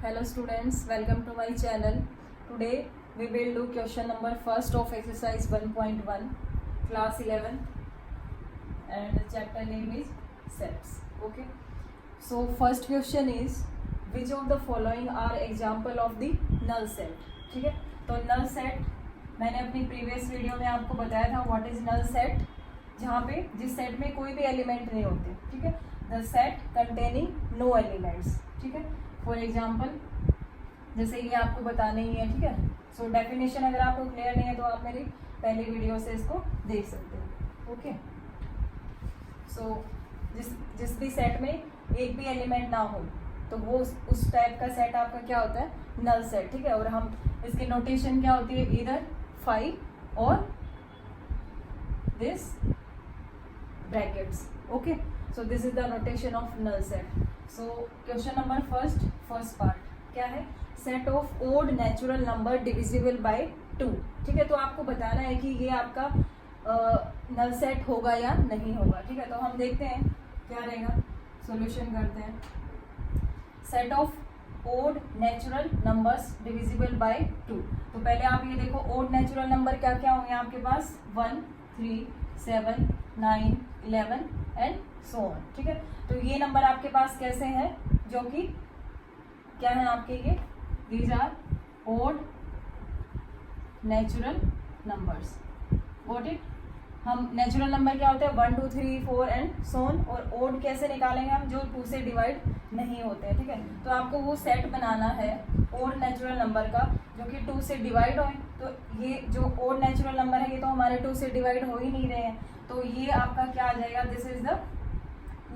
Hello students, welcome to my channel. Today we will do question number first of exercise 1.1 class 11 and chapter name is sets. Okay. So first question is which of the following are example of the null set. ठीक है, तो null set मैंने अपनी previous video में आपको बताया था what is null set, जहाँ पे जिस सेट में कोई भी एलिमेंट नहीं होते. ठीक है, the set containing no elements. ठीक है, फॉर एग्जाम्पल जैसे ये आपको बताना ही है. ठीक है, सो डेफिनेशन अगर आपको क्लियर नहीं है तो आप मेरी पहली वीडियो से इसको देख सकते हो. ओके, सो जिस भी सेट में एक भी एलिमेंट ना हो तो वो उस टाइप का सेट आपका क्या होता है, नल सेट. ठीक है, और हम इसकी नोटेशन क्या होती है, इधर 5 और this brackets. Okay, so this is the notation of null set. So question number first part क्या है, set of odd natural number divisible by 2. ठीक है, तो आपको बताना है कि ये आपका null set होगा या नहीं होगा. ठीक है, तो हम देखते हैं क्या रहेगा, सॉल्यूशन करते हैं. set of odd natural numbers divisible by 2. तो पहले आप ये देखो odd natural number क्या क्या होंगे आपके पास, 1, 3, 7, 9, 11 एंड सो ऑन. ठीक है, तो ये नंबर आपके पास कैसे हैं, जो कि क्या है आपके, ये these are odd natural numbers. Got it. हम नेचुरल नंबर क्या होते हैं, 1, 2, 3, 4 एंड सो ऑन. और ओड कैसे निकालेंगे हम, जो 2 से डिवाइड नहीं होते हैं. ठीक है, तो आपको वो सेट बनाना है ओड नेचुरल नंबर का जो कि 2 से डिवाइड होए. तो ये जो ओड नेचुरल नंबर है ये तो हमारे 2 से डिवाइड हो ही नहीं रहे हैं, तो ये आपका क्या आ जाएगा, this is the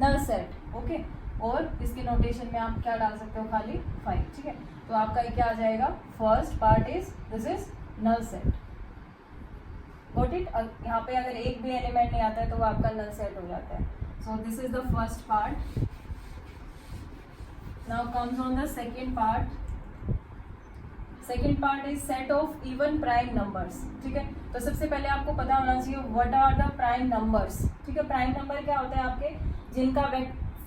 null set. Okay, और इसके नोटेशन में आप क्या डाल सकते हो, खाली 5. ठीक है, तो आपका ये क्या आ जाएगा, first part is this is null set. Got it. यहाँ पे अगर एक भी एलिमेंट नहीं आता है तो वो आपका नल सेट हो जाता है. So this is the first part. Now comes on the second part. Second part is set of even prime numbers. ठीक है, तो सबसे पहले आपको पता होना चाहिए what are the prime numbers. ठीक है, प्राइम नंबर क्या होता है आपके, जिनका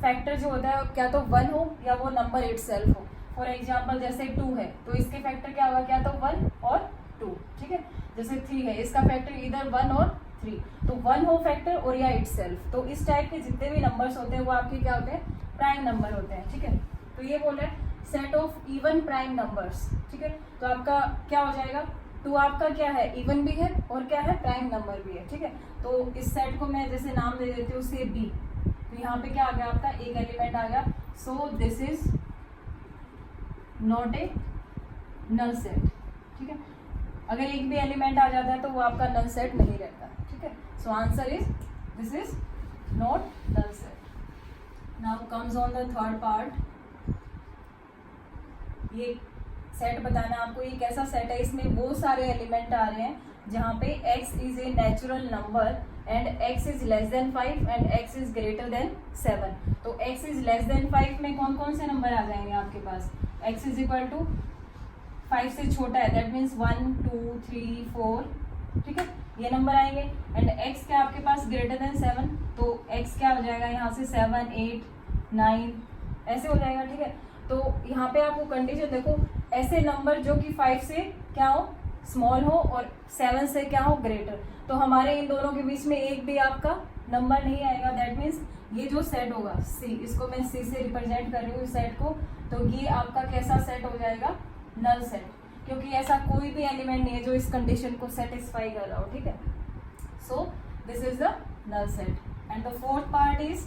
फैक्टर जो होता है क्या तो 1 हो या वो नंबर इटसेल्फ हो. फॉर एग्जांपल जैसे 2 है तो इसके फैक्टर क्या होगा, क्या तो 1 और 2. ठीक है, जैसे 3 है इसका फैक्टर इधर 1 और 3, तो 1 हो फैक्टर और या इटसेल्फ. तो इस टाइप के जितने भी नंबर्स होते हैं वो आपके क्या होते हैं, प्राइम नंबर होते हैं. ठीक है, तो ये बोल रहे हैं set of even prime numbers. ठीक है, तो आपका क्या हो जाएगा, 2 आपका क्या है, इवन भी है और क्या है, प्राइम नंबर भी है. ठीक है, तो इस सेट को मैं जैसे नाम दे देती हूँ से बी. तो यहाँ पे क्या आ गया आपका, एक एलिमेंट आ गया. So this is not a null set. ठीक है, अगर एक भी एलिमेंट आ जाता है तो वो आपका नल सेट नहीं रहता. ठीक है, so answer is this is not null set. Now comes on the third part. ये सेट बताना आपको, ये कैसा सेट है, इसमें वो सारे एलिमेंट आ रहे हैं जहाँ पे x is a natural number and x is less than 5 and x is greater than 7. तो x इज लेस देन 5 में कौन कौन से नंबर आ जाएंगे आपके पास, x इज इक्वल टू 5 से छोटा है, दैट मीन्स 1, 2, 3, 4. ठीक है, ये नंबर आएंगे. एंड x क्या आपके पास ग्रेटर देन 7, तो x क्या हो जाएगा यहाँ से 7, 8, 9 ऐसे हो जाएगा. ठीक है, तो यहाँ पे आपको कंडीशन देखो, ऐसे नंबर जो कि 5 से क्या हो, स्मॉल हो और 7 से क्या हो, ग्रेटर. तो हमारे इन दोनों के बीच में एक भी आपका नंबर नहीं आएगा. दैट मीन्स ये जो सेट होगा सी, इसको मैं सी से रिप्रेजेंट कर रही हूँ इस सेट को, तो ये आपका कैसा सेट हो जाएगा, नल सेट, क्योंकि ऐसा कोई भी एलिमेंट नहीं है जो इस कंडीशन को सेटिस्फाई कर रहा हो. ठीक है, so this is the null set. And the fourth part is,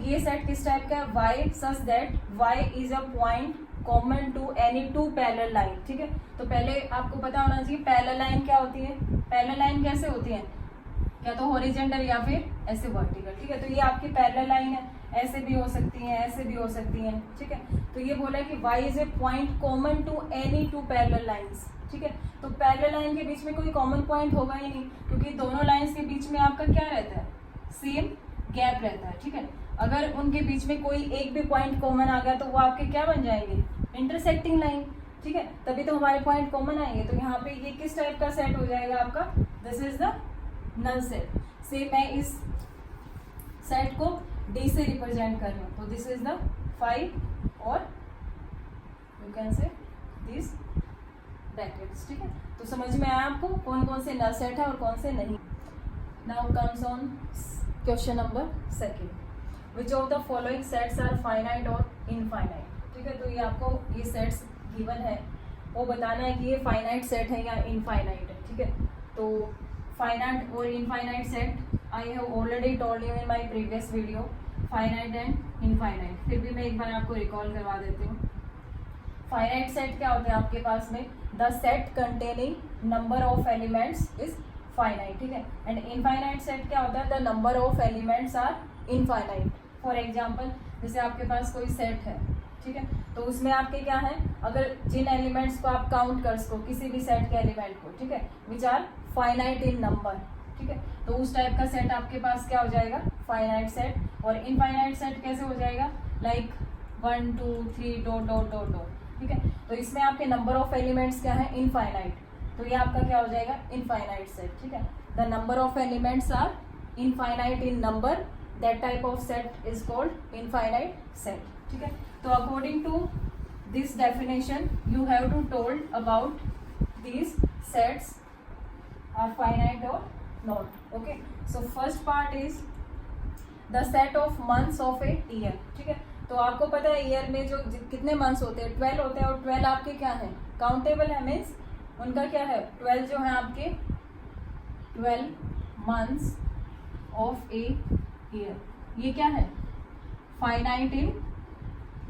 ये सेट किस टाइप का है, y such that y is a point common to any 2 parallel line. ठीक है, तो पहले आपको पता होना चाहिए पैरेलल लाइन क्या होती है. पैरेलल लाइन कैसे होती है, या तो हॉरिजॉन्टल या फिर ऐसे वर्टिकल. ठीक है, तो ये आपकी पैरेलल लाइन है, ऐसे भी हो सकती हैं, ऐसे भी हो सकती हैं. ठीक है, तो ये बोला है कि y is a point common to any 2 parallel lines. ठीक है, तो पैरेलल लाइन के बीच में कोई कॉमन पॉइंट होगा ही नहीं, क्योंकि दोनों लाइंस के बीच में आपका क्या रहता है, सेम गैप रहता है. ठीक है, अगर उनके बीच में कोई एक भी पॉइंट कॉमन आ गया तो वो आपके क्या बन जाएंगे, इंटरसेक्टिंग लाइन. ठीक है, तभी तो हमारे पॉइंट कॉमन आएंगे. तो यहाँ पे ये किस टाइप का सेट हो जाएगा आपका, this is the null set. से मैं इस सेट को डी से रिप्रेजेंट कर रहे हो, तो दिस इज द 5 और you can say this brackets, ठीक है। तो समझ में आया आपको कौन कौन से नल सेट है और कौन से नहीं। Now comes on question number 2, which of the following sets are finite और इनफाइनाइट, ठीक है। तो ये आपको ये सेट्स गिवन है, वो बताना है कि ये फाइनाइट सेट है या इनफाइनाइट है, ठीक है। तो फाइनाइट और infinite set I have already told you in my previous video, finite and infinite. फिर भी मैं एक बार आपको रिकॉल करवा देती हूँ। फाइनाइट सेट क्या होता है आपके पास में, the set containing number of elements is finite, ठीक है। एंड इनफाइनाइट सेट क्या होता है, the number of elements are infinite. For example जैसे आपके पास कोई सेट है, ठीक है, तो उसमें आपके क्या है, अगर जिन एलिमेंट्स को आप काउंट कर सको, किसी भी सेट के एलिमेंट को, ठीक है, which are finite in number, ठीक है, तो उस टाइप का सेट आपके पास क्या हो जाएगा, फाइनाइट सेट। और इनफाइनाइट सेट कैसे हो जाएगा, like 1 2 3 dot dot dot dot, ठीक है। तो इसमें आपके नंबर ऑफ एलिमेंट्स क्या है, इनफाइनाइट, तो ये आपका क्या हो जाएगा, इनफाइनाइट सेट, ठीक है। The number of elements are infinite in number, that type of set is called infinite set, ठीक है। तो according to this definition you have to told about these sets are finite और not, okay. So first part is the set of months of a year, ठीक है। तो आपको पता है ईयर में जो कितने मंथ्स होते हैं, 12 होते हैं, और 12 आपके क्या है, काउंटेबल है, मीन्स उनका क्या है, 12 जो है आपके 12 मंथ्स ऑफ ए ईयर, ये क्या है, finite in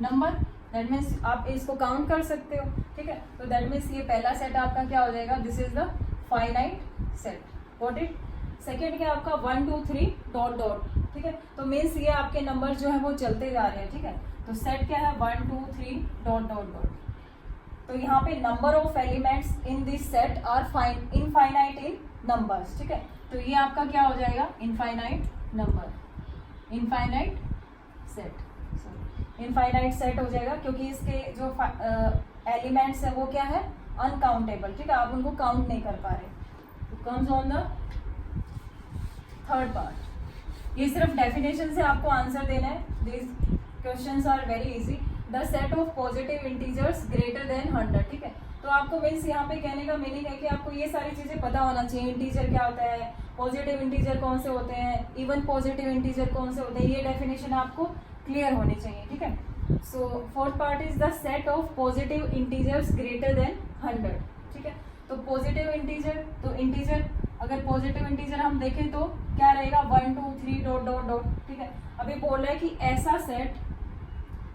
number, that means आप इसको काउंट कर सकते हो, ठीक है। तो दैट मीन्स ये पहला सेट आपका क्या हो जाएगा, this is the finite set, got it. Second क्या आपका 1 2 3 डॉट डॉट, ठीक है, तो मीन्स ये आपके नंबर जो है वो चलते जा रहे हैं, ठीक है। तो सेट क्या है 1 2 3 डॉट डॉट डॉट। तो यहाँ पे number of elements in this set are infinite in numbers, ठीक है। तो ये आपका क्या हो जाएगा, infinite number, infinite set, infinite set हो जाएगा, क्योंकि इसके जो एलिमेंट्स है वो क्या है, अनकाउंटेबल, ठीक है, आप उनको काउंट नहीं कर पा रहे। तो comes on the third part, ये सिर्फ डेफिनेशन से आपको आंसर देना है, this questions are very easy. The set of positive integers greater than 100, ठीक है। तो आपको मीन्स यहाँ पे कहने का मीनिंग है कि आपको ये सारी चीजें पता होना चाहिए, इंटीजर क्या होता है, पॉजिटिव इंटीजर कौन से होते हैं, इवन पॉजिटिव इंटीजर कौन से होते हैं, ये डेफिनेशन आपको क्लियर होनी चाहिए, ठीक है। So fourth part is the set of positive integers greater than 100, ठीक है। तो पॉजिटिव इंटीजर, तो इंटीजर अगर पॉजिटिव इंटीजर हम देखें तो क्या रहेगा, 1 2 3 डॉट डॉट डॉट, ठीक है। अभी बोल रहा है कि ऐसा सेट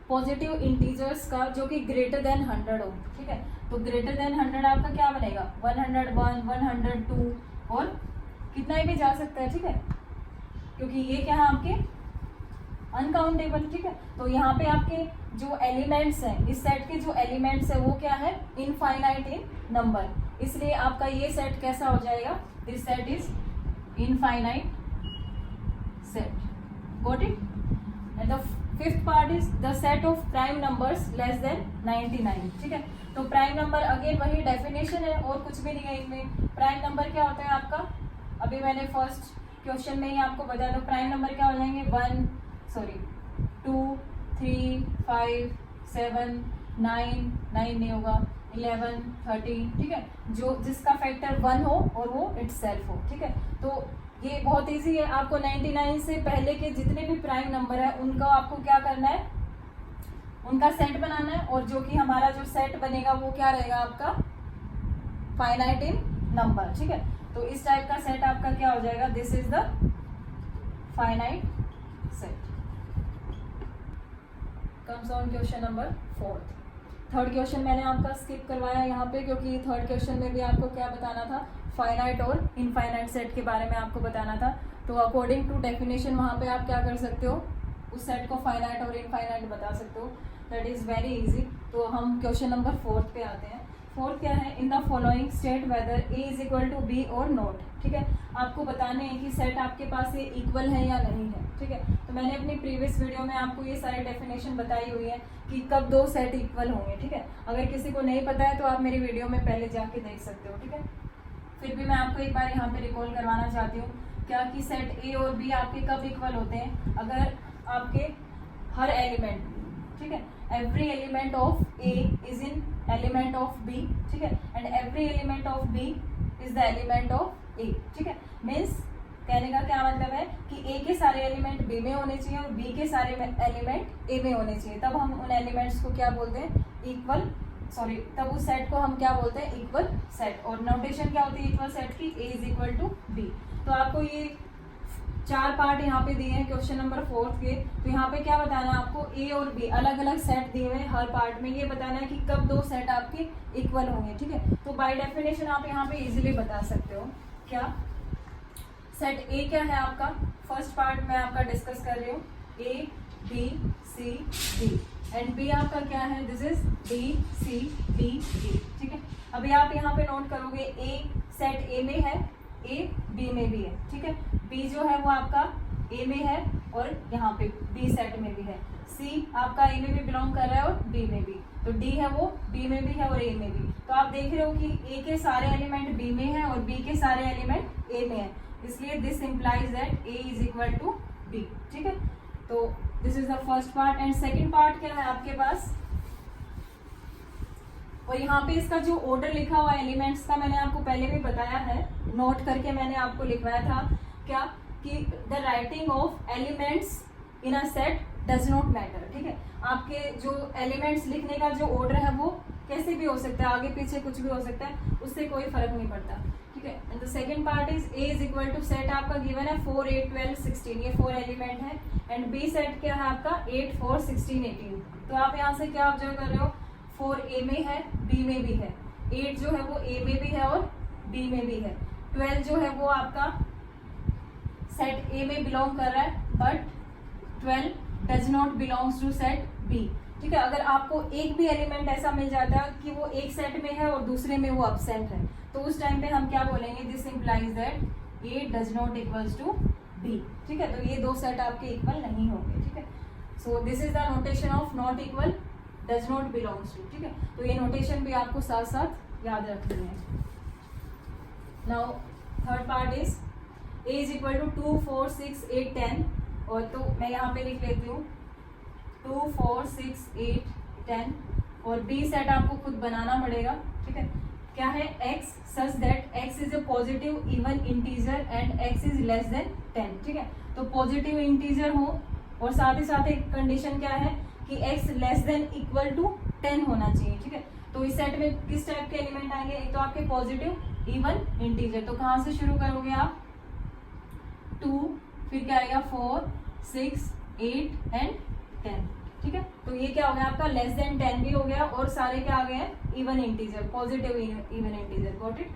पॉजिटिव इंटीजर्स का जो कि ग्रेटर देन 100 हो, ठीक है। तो ग्रेटर देन 100 आपका क्या बनेगा, 101 102 और कितना ही भी जा सकता है, ठीक है, क्योंकि ये क्या है आपके अनकाउंटेबल, ठीक है। तो यहाँ पे आपके जो एलिमेंट्स हैं, इस सेट के जो एलिमेंट्स है वो क्या है, इनफाइनाइट इन नंबर, इसलिए आपका ये सेट कैसा हो जाएगा, this set is infinite set, got it. And the fifth part is the set of prime numbers less than 99, ठीक है। तो प्राइम नंबर अगेन वही डेफिनेशन है और कुछ भी नहीं है इनमें। प्राइम नंबर क्या होता है आपका, अभी मैंने फर्स्ट क्वेश्चन में ही आपको बताया, तो प्राइम नंबर क्या हो जाएंगे, 2 3 5 7 9 9 नहीं होगा, 11 13, ठीक है, जो जिसका फैक्टर 1 हो और वो इटसेल्फ हो, ठीक है। तो ये बहुत इजी है, आपको 99 से पहले के जितने भी प्राइम नंबर है उनका आपको क्या करना है, उनका सेट बनाना है, और जो कि हमारा जो सेट बनेगा वो क्या रहेगा आपका, फाइनाइट इन नंबर, ठीक है। तो इस टाइप का सेट आपका क्या हो जाएगा, this is the finite set. Comes on question number 4। Third question मैंने आपका स्किप करवाया यहाँ पे, क्योंकि थर्ड क्वेश्चन में भी आपको क्या बताना था, फाइनाइट और इनफाइनाइट सेट के बारे में आपको बताना था। तो अकॉर्डिंग टू डेफिनेशन वहाँ पे आप क्या कर सकते हो, उस सेट को फाइनाइट और इनफाइनाइट बता सकते हो, दैट इज वेरी इजी। तो हम क्वेश्चन नंबर 4 पे आते हैं। 4 क्या है, in the following state whether A is equal to B और नॉट, ठीक है। आपको बताने हैं कि सेट आपके पास ये इक्वल है या नहीं है, ठीक है। तो मैंने अपनी प्रीवियस वीडियो में आपको ये सारी डेफिनेशन बताई हुई है कि कब 2 सेट इक्वल होंगे, ठीक है। अगर किसी को नहीं पता है तो आप मेरी वीडियो में पहले जाके देख सकते हो, ठीक है। फिर भी मैं आपको एक बार यहाँ पे रिकॉल करवाना चाहती हूँ क्या कि सेट ए और बी आपके कब इक्वल होते हैं, अगर आपके हर एलिमेंट, ठीक है, every element of A is in element of B, ठीक है, and every element of B is the element of A, ठीक है। मीन्स कहने का क्या मतलब है कि ए के सारे एलिमेंट बी में होने चाहिए और बी के सारे एलिमेंट ए में होने चाहिए, तब हम उन एलिमेंट्स को क्या बोलते हैं, इक्वल, सॉरी, तब उस सेट को हम क्या बोलते हैं, इक्वल सेट। और नोटेशन क्या होती है इक्वल सेट की, ए इज इक्वल टू बी। तो आपको ये 4 पार्ट यहाँ पे दिए हैं क्वेश्चन नंबर 4 के। तो यहाँ पे क्या बताना है आपको, ए और बी अलग अलग सेट दिए हुए हैं हर पार्ट में, ये बताना है कि कब 2 सेट आपके इक्वल होंगे, ठीक है। तो बाय डेफिनेशन आप यहाँ पे इजीली बता सकते हो। क्या सेट ए क्या है आपका, फर्स्ट पार्ट में आपका डिस्कस कर रही हूँ, A B C D, and B आपका क्या है, this is D C D E, ठीक है। अभी आप यहाँ पे नोट करोगे ए सेट ए में है, ए बी में भी है, ठीक है। बी जो है वो आपका ए में है और यहाँ पे बी सेट में भी है, सी आपका ए में भी बिलोंग कर रहा है और बी में भी, तो डी है वो बी में भी है और ए में भी। तो आप देख रहे हो कि ए के सारे एलिमेंट बी में है और बी के सारे एलिमेंट ए में है, इसलिए this implies that A is equal to B, ठीक है। तो this is the first part. And second part क्या है आपके पास, और यहाँ पे इसका जो ऑर्डर लिखा हुआ एलिमेंट्स का मैंने आपको पहले भी बताया है, नोट करके मैंने आपको लिखवाया था क्या, कि the writing of elements in a set does not matter, ठीक है। आपके जो एलिमेंट्स लिखने का जो ऑर्डर है वो कैसे भी हो सकता है, आगे पीछे कुछ भी हो सकता है, उससे कोई फर्क नहीं पड़ता, ठीक है। And the second part is A is equal to set आपका गिवन है 4 8 12 16, ये 4 एलिमेंट है, एंड बी सेट क्या है आपका 8 4 16 18। तो आप यहाँ से क्या ऑब्जर्व कर रहे हो, 4 ए में है, बी में भी है, 8 जो है वो ए में भी है और बी में भी है, 12 जो है वो आपका सेट ए में बिलोंग कर रहा है, but 12 does not belongs to set B, ठीक है। अगर आपको एक भी एलिमेंट ऐसा मिल जाता है कि वो एक सेट में है और दूसरे में वो एब्सेंट है, तो उस टाइम पे हम क्या बोलेंगे, this implies that A does not equals to B, ठीक है। तो ये 2 सेट आपके इक्वल नहीं होंगे, ठीक है। So this is the notation of not equal, does not belongs to, ठीक है। तो ये नोटेशन भी आपको साथ साथ याद रखनी है। Now third part is A is equal to 2 4 6 8 10, और तो मैं यहाँ पे लिख लेती हूँ 2 4 6 8 10, और बी सेट आपको खुद बनाना पड़ेगा, ठीक है। क्या है, x such that x is A positive even integer and x is less than 10, ठीक है। तो पॉजिटिव इंटीजर हो और साथ ही साथ एक कंडीशन क्या है कि x less than equal to 10 होना चाहिए, ठीक है। तो इस सेट में किस टाइप के एलिमेंट आएंगे, एक तो आपके पॉजिटिव इवन इंटीजर, तो कहाँ से शुरू करोगे आप, 2, फिर क्या आएगा 4 6 8 एंड 10, ठीक है। तो ये क्या हो गया आपका, लेस देन 10 भी हो गया और सारे क्या आ गए हैं, even integer, positive even integer, got it.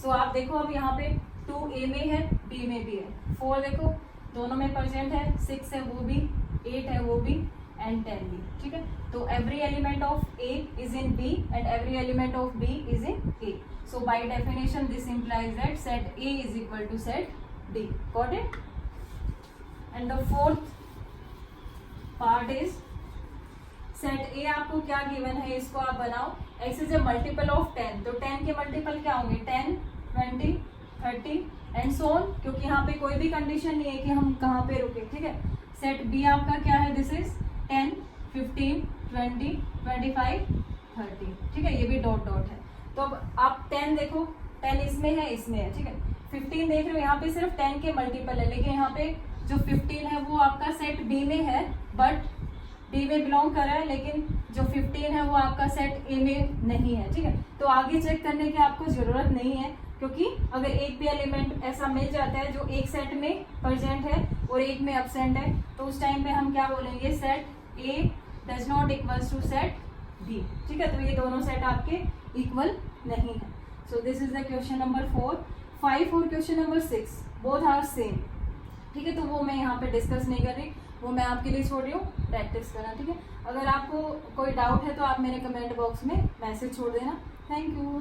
So आप देखो अब यहाँ पे 2 ए में है, बी में भी है, 4 देखो दोनों में प्रेजेंट है, 6 है वो भी, 8 है वो भी, एंड 10 भी, ठीक है। तो every element of A is in B and every element of B is in A. So by definition this implies that set A is equal to set D, got it. And the fourth part is set A आपको क्या given है, इसको आप बनाओ, x is a multiple of 10, तो 10 के multiple क्या होंगे, 10 20 30 एंड सो ऑन, क्योंकि यहाँ पे कोई भी कंडीशन नहीं है कि हम कहाँ पे रुके, ठीक है। सेट बी आपका क्या है, दिस इज 10 15 20 25 30, ठीक है, ये भी डॉट डॉट है। तो अब आप 10 देखो, 10 इसमें है, ठीक है। 15 देख रहे हो, यहाँ पे सिर्फ 10 के मल्टीपल है, लेकिन यहाँ पे जो 15 है वो आपका सेट बी में है, बट बी में बिलोंग कर रहा है, लेकिन जो 15 है वो आपका सेट ए में नहीं है, ठीक है। तो आगे चेक करने की आपको जरूरत नहीं है, क्योंकि अगर एक भी एलिमेंट ऐसा मिल जाता है जो एक सेट में प्रेजेंट है और एक में एब्सेंट है, तो उस टाइम पे हम क्या बोलेंगे, set A does not equals to set B, ठीक है। तो ये दोनों सेट आपके इक्वल नहीं है। So this is the question number 4 5 और question number 6 both are same, ठीक है। तो वो मैं यहाँ पे डिस्कस नहीं कर रही, वो मैं आपके लिए छोड़ रही हूँ, प्रैक्टिस करना, ठीक है। अगर आपको कोई डाउट है तो आप मेरे कमेंट बॉक्स में मैसेज छोड़ देना। Thank you.